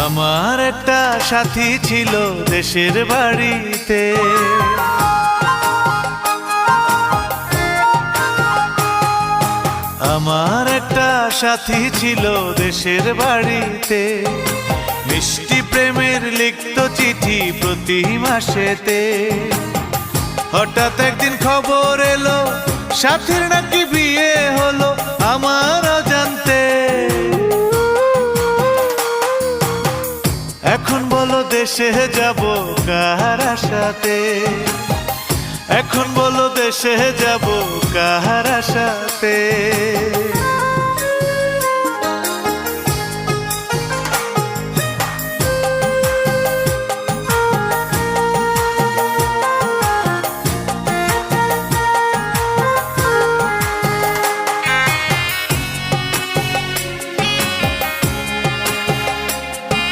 আমার একটা সাথী ছিল দেশের বাড়িতে, আমার একটা সাথী ছিল দেশের বাড়িতে, মিষ্টি প্রেমের লিখত চিঠি প্রতি মাসেতে। হঠাৎ একদিন খবর এলো সাথীর নাকি বিয়ে হলো আমার অজান্তে। এখন বলো দেশে যাব কার আশাতে, এখন বলো দেশে যাব কার আশাতে।